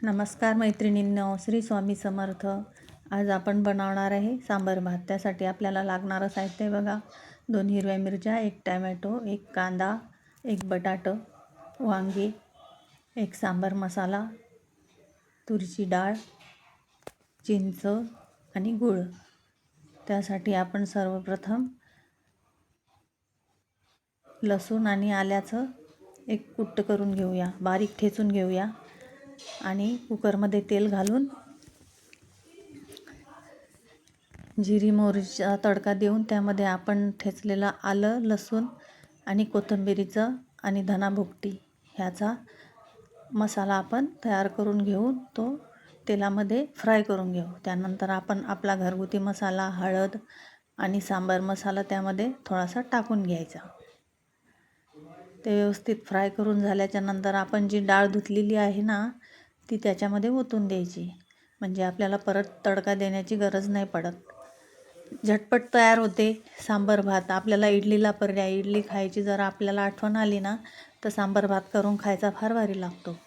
नमस्कार मैत्रिणींनो, श्री स्वामी समर्थ. आज आपण बनवणार आहे सांबर भात. त्यासाठी आपल्याला लागणारं साहित्य बघा: 2 हिरव्या मिरच्या, 1 टॅमॅटो, 1 कांदा, 1 बटाटं, वांगी, 1 सांबर मसाला, तुरीची डाळ, चिंच आणि गूळ. त्यासाठी आपण सर्वप्रथम लसूण आणि आल्याचं एक कुट्ट करून घेऊया, बारीक ठेचून घेऊया आणि कुकरमध्ये तेल घालून जिरी मोहरीचा तडका देऊन त्यामध्ये आपण ठेचलेला आलं, लसूण आणि कोथिंबीरीचं आणि धनाभुकटी ह्याचा मसाला आपण तयार करून घेऊन तो तेलामध्ये फ्राय करून घेऊ. त्यानंतर आपण आपला घरगुती मसाला, हळद आणि सांबार मसाला त्यामध्ये थोडासा टाकून घ्यायचा. ते व्यवस्थित फ्राय करून झाल्याच्या नंतर आपण जी डाळ धुतलेली आहे ना, ती त्याच्यामध्ये ओतून द्यायची. म्हणजे आपल्याला परत तडका देण्याची गरज नाही पडत. झटपट तयार होते सांबर भात. आपल्याला इडलीला पर्याय, इडली खायची जर आपल्याला आठवण आली ना, तर सांबर भात करून खायचा फार भारी लागतो.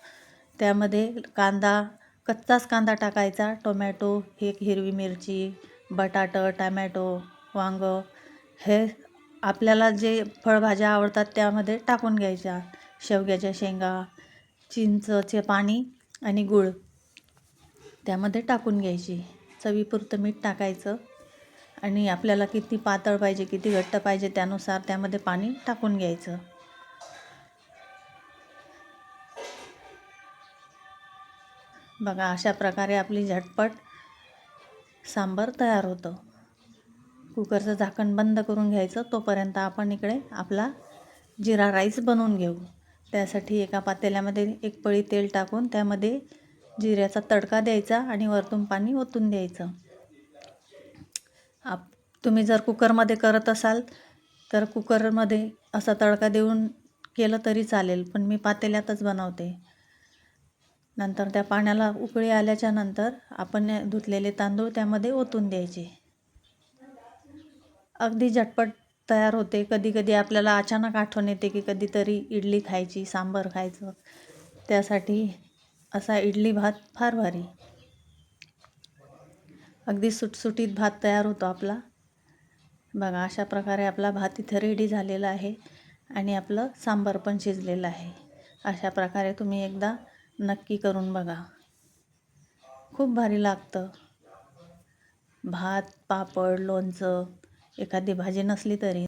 त्यामध्ये कांदा, कच्चाच कांदा टाकायचा, टोमॅटो, 1 हिरवी मिरची, बटाटं, टॅमॅटो, वांगं हे आपल्याला जे फळभाज्या आवडतात त्यामध्ये टाकून घ्यायच्या. शेवग्याच्या शेंगा, चिंचचे पाणी आणि गूळ त्यामध्ये टाकून घ्यायची. चवीपुरतं मीठ टाकायचं आणि आपल्याला किती पातळ पाहिजे, किती घट्ट पाहिजे त्यानुसार त्यामध्ये पाणी टाकून घ्यायचं. बघा, अशा प्रकारे आपली झटपट सांबर तयार होतं. कुकरचं झाकण बंद करून घ्यायचं. तोपर्यंत आपण इकडे आपला जिरा राईस बनवून घेऊ. त्यासाठी एका पातेल्यामध्ये 1 पळी तेल टाकून त्यामध्ये जिऱ्याचा तडका द्यायचा आणि वरतून पाणी ओतून द्यायचं. तुम्ही जर कुकरमध्ये करत असाल तर कुकरमध्ये असा तडका देऊन केलं तरी चालेल, पण मी पातेल्यातच बनवते. नंतर त्या पाण्याला उकळी आल्याच्या नंतर आपण धुतलेले तांदूळ त्यामध्ये ओतून द्यायचे. अगदी झटपट तयार होते. कधी कधी आपल्याला अचानक आठवण येते की कधीतरी इडली खायची, सांबर खायचं. त्यासाठी असा इडली भात फार भारी. अगदी सुटसुटीत भात तयार होतो आपला. बघा, अशा प्रकारे आपला भात इथं रेडी झालेला आहे आणि आपलं सांबार पण शिजलेलं आहे. अशा प्रकारे तुम्ही एकदा नक्की करून बघा, खूप भारी लागतं. भात, पापड, लोणचं, एखादी भाजी नसली तरी